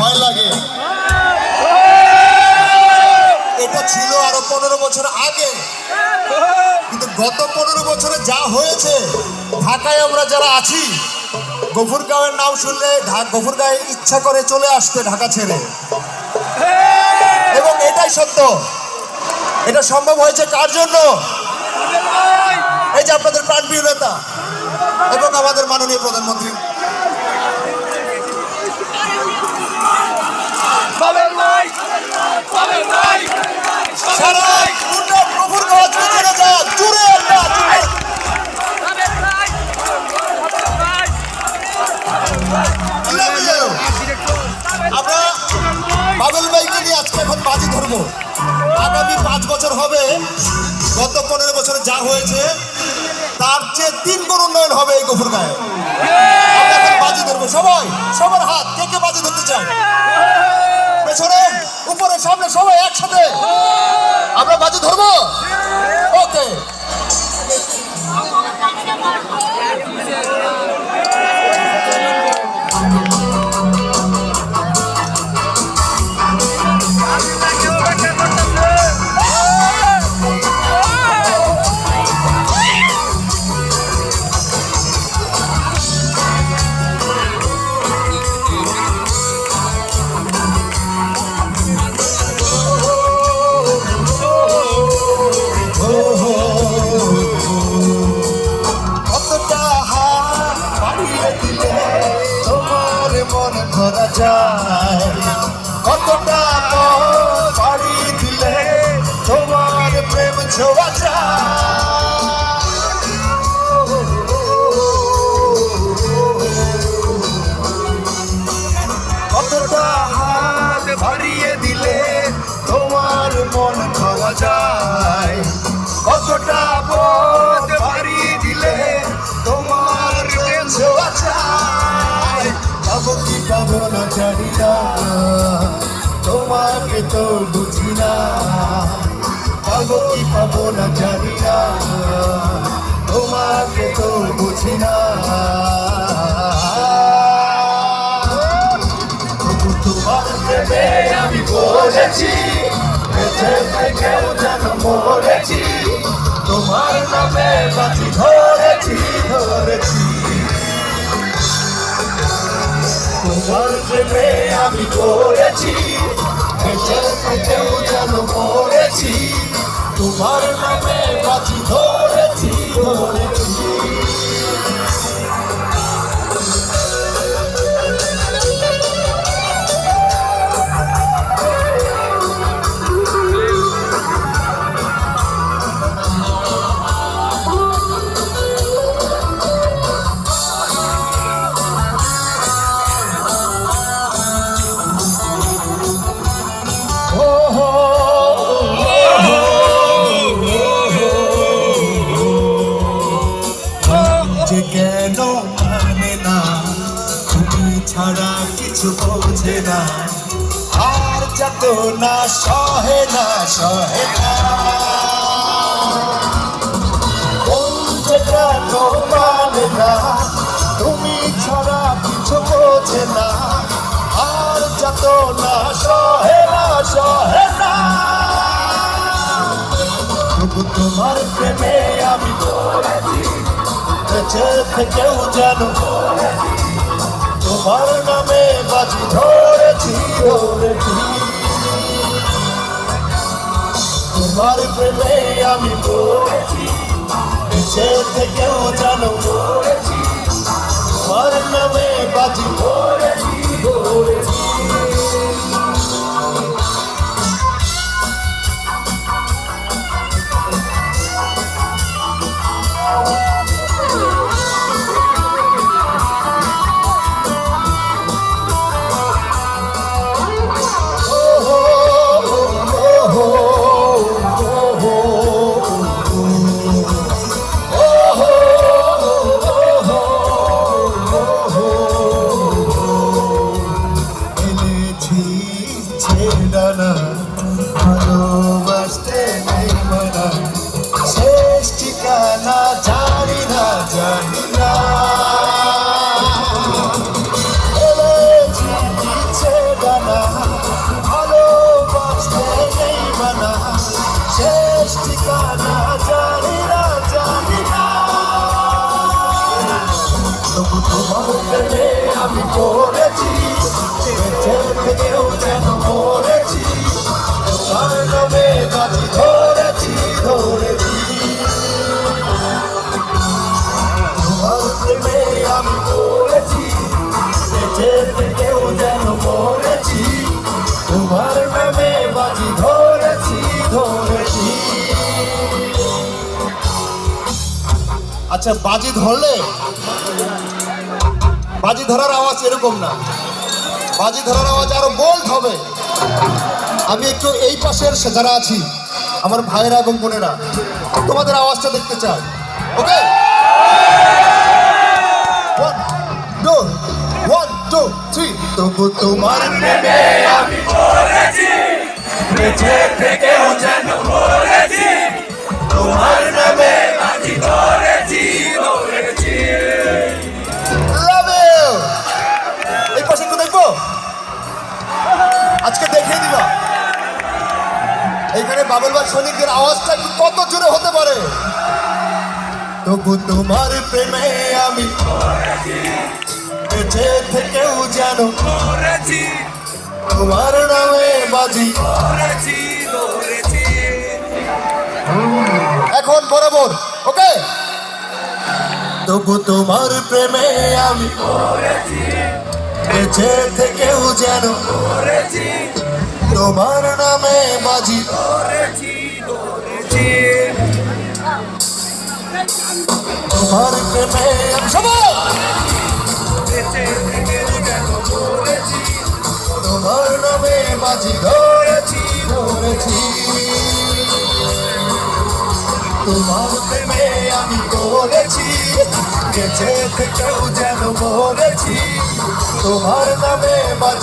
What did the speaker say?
ভয় লাগে। এটা ছিল আরো 15 বছর আগে, কিন্তু গত 15 বছরে যা হয়েছে, ঢাকায় আমরা যারা আছি, গফুরগাঁওয়ের নাম শুনলে গফুরগাঁয়ে ইচ্ছা করে চলে আসতে ঢাকা ছেড়ে। এবং এটাই সত্য। এটা সম্ভব হয়েছে কার জন্য? এই যে আপনাদের প্রাণপ্রিয় নেতা এবং আমাদের মাননীয় প্রধানমন্ত্রী। আমরা বাদল ভাইকে নিয়ে আজকে এখন বাজি ধরবো। আগামী 5 বছর হবে, গত 15 বছরে যা হয়েছে তার চেয়ে 3 গুণ উন্নয়ন হবে এই গফুরগাঁয়ে। আমরা এখন বাজি ধরবো, সবাই সবার হাত, কে কে বাজি ধরতে চায়? পেছনে, উপরে, সামনে, সবাই একসাথে আমরা বাজি ধরবো। ওকে, কতটা পাড়ি দিলে তোমার প্রেম ছোঁয়া যায়। কতটা হাত বাড়িয়ে দিলে তোমার মন খাওয়া যায়। কতটা পথ বাড়িয়ে দিলে তোমার প্রেম ছোঁয়া যায়। পাবো কি পাবো না জানি না, তোমাকে তো বুঝি না। পাবো কি পাবো না জানি না, তোমাকে তো বুঝি না। তোমার প্রেমে আমি পড়েছি, বেঁচে থেকেও যেন মরেছি। তোমার নামে বাজি ধরেছি ধরেছি। তোমার প্রেমে আমি পড়েছি, বেঁচে থেকেও যেন মরেছি। তোমার নামে বাজি ধরেছি ধরেছি। যে কেন মানে না, তুমি ছাড়া কিছু বোঝে না, আর যত না সহে না সহে না। যে কেন মানে না, তুমি ছাড়া কিছু বোঝে না, আর যত না সহে না সহে না। তোমার প্রেমে আমি পড়েছি, বেঁচে থেকেও যেন তোমার নামে বাজি ধরেছি ধরেছি। তোমার প্রেমে আমি পড়েছি, বেঁচে থেকেও যেন পড়েছি। তোমার নামে বাজি ধরেছি ধরেছি। ভালোবাসতে নেই মানা, শেষ ঠিকানা জানি না জানি না। এনেছি ইচ্ছে ডানা আচ্ছা, বাজি ধরলে, বাজি ধরার আওয়াজ এরকম না, বাজি ধরার আওয়াজ আরো বোল্ড হবে। আমি একটু এই পাশের যারা আছি আমার ভাইরা এবং বোনেরা, তোমাদের আওয়াজটা দেখতে চাই। ওকে, 1 2 1 2 3। তবু তোমার প্রেমে আমি মরেছি, বেঁচে থেকেও যেন মরেছি, তোমার নামে বাজি ধরেছি, ধরেছি। Love you. এই পাশে একটু দেখবো, আজকে দেখিয়ে দিবা এইখানে বাবুল ভাই সৈনিকদের আওয়াজটা একটু কত জোরে হতে পারে। তবু তোমার প্রেমে আমি বেঁচে থেকেও যেন মরেছি, তোমার নামে বাজি। ধরেছি, ধরেছি। এখন বরাবর, ওকে। তবু তোমার প্রেমে আমি মরেছি, বেঁচে থেকেও যেন মরেছি, তোমার নামে বাজি। ধরেছি, ধরেছি। তোমার প্রেমে আমি সবাই বেঁচে থেকেও যেন মরেছি, তোমার নামে বাজি ধরেছি, ধরেছি। তোমার প্রেমে আমি করেছি, বেঁচে থেকেও যেন মরেছি, তোমার নামে বাজি।